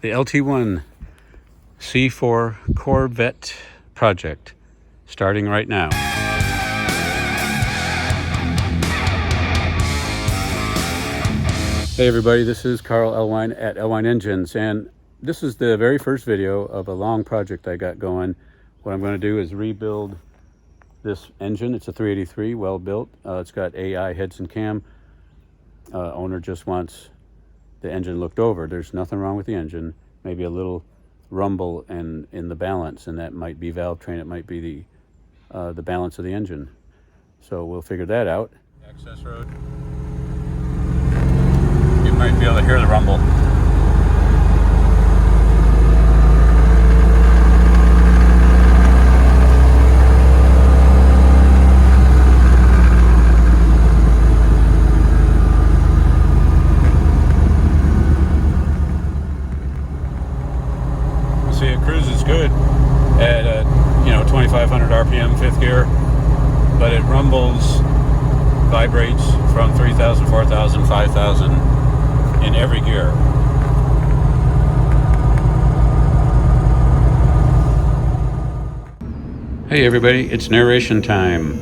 the LT1 C4 Corvette Project, starting right now. Hey everybody, this is Carl Elwine at Elwine Engines, and this is the very first video of a long project I got going. What I'm going to do is rebuild this engine. It's a 383, well built. It's got AI heads and cam. Owner just wants the engine looked over. There's nothing wrong with the engine. Maybe a little rumble in the balance, and that might be valve train. It might be the balance of the engine. So we'll figure that out. Access road. You might be able to hear the rumble. See, it cruises good at 2,500 RPM, fifth gear, but it rumbles, vibrates from 3,000, 4,000, 5,000 in every gear. Hey everybody, it's narration time.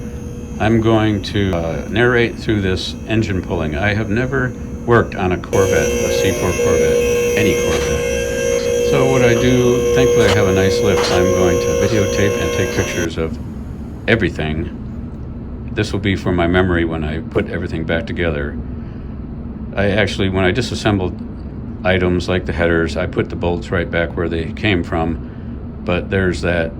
I'm going to narrate through this engine pulling. I have never worked on a Corvette, a C4 Corvette, any Corvette. So what I do, thankfully I have a nice lift. I'm going to videotape and take pictures of everything. This will be for my memory when I put everything back together. I actually, when I disassembled items like the headers, I put the bolts right back where they came from. But there's that,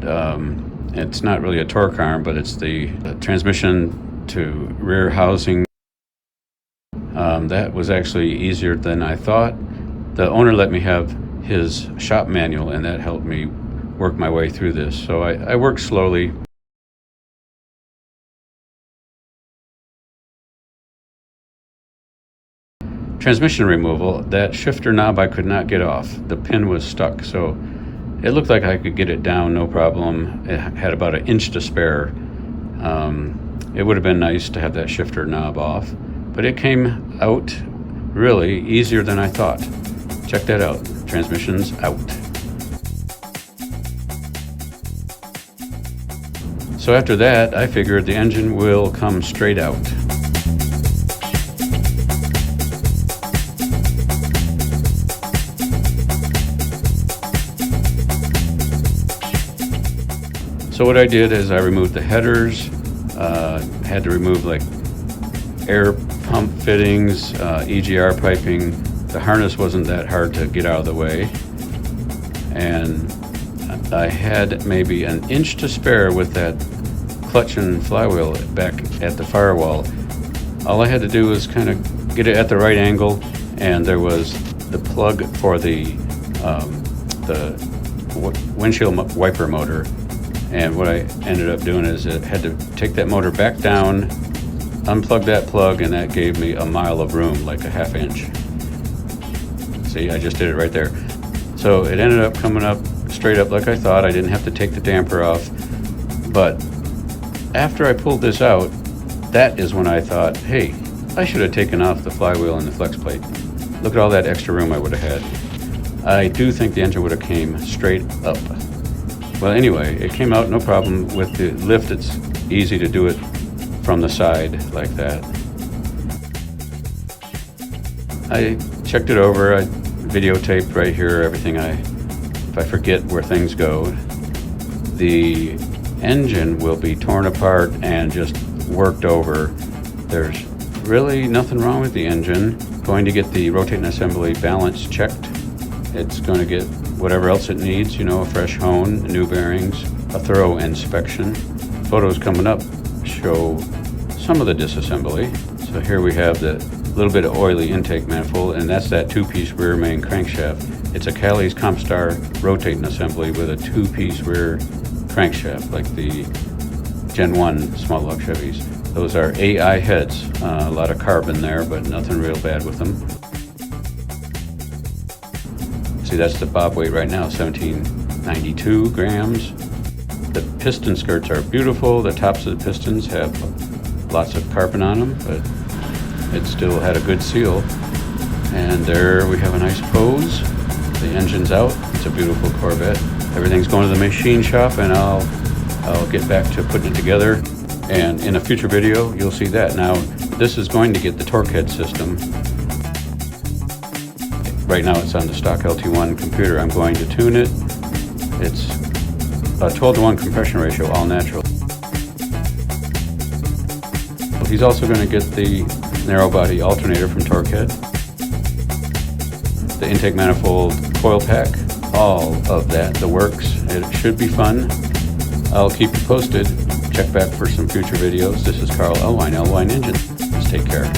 it's not really a torque arm, but it's the transmission to rear housing. That was actually easier than I thought. The owner let me have his shop manual, and that helped me work my way through this. So I worked slowly. Transmission removal, that shifter knob I could not get off. The pin was stuck, so it looked like I could get it down, no problem. It had about an inch to spare. It would have been nice to have that shifter knob off, but it came out really easier than I thought. Check that out. Transmission's out. So after that, I figured the engine will come straight out. So what I did is I removed the headers, had to remove like air pump fittings, EGR piping. The harness wasn't that hard to get out of the way, and I had maybe an inch to spare with that clutch and flywheel back at the firewall. All I had to do was kind of get it at the right angle, and there was the plug for the windshield wiper motor. And what I ended up doing is I had to take that motor back down, unplug that plug, and that gave me a mile of room, like a half inch. See, I just did it right there. So it ended up coming up straight up like I thought. I didn't have to take the damper off. But after I pulled this out, that is when I thought, hey, I should have taken off the flywheel and the flex plate. Look at all that extra room I would have had. I do think the engine would have came straight up. Well, anyway, it came out no problem. With the lift, it's easy to do it from the side like that. I checked it over. I videotaped right here everything. If I forget where things go, the engine will be torn apart and just worked over. There's really nothing wrong with the engine. Going to get the rotating assembly balance checked. It's going to get whatever else it needs, a fresh hone, new bearings, a thorough inspection. Photos coming up show some of the disassembly. So here we have the little bit of oily intake manifold, and that's that two-piece rear main crankshaft. It's a Cali's Compstar rotating assembly with a two-piece rear crankshaft, like the Gen 1 small block Chevys. Those are AI heads, a lot of carbon there, but nothing real bad with them. See, that's the bob weight right now, 1792 grams. The piston skirts are beautiful. The tops of the pistons have lots of carbon on them, but it still had a good seal. And there we have a nice pose. The engine's out. It's a beautiful Corvette. Everything's going to the machine shop, and I'll get back to putting it together. And in a future video, you'll see that. Now, this is going to get the TorqHead system. Right now, it's on the stock LT1 computer. I'm going to tune it. It's a 12-to-1 compression ratio, all natural. He's also going to get the narrow body alternator from TorqHead, the intake manifold coil pack, all of that, the works. It should be fun. I'll keep you posted. Check back for some future videos. This is Carl Elwine, Elwine Engine. Let's take care.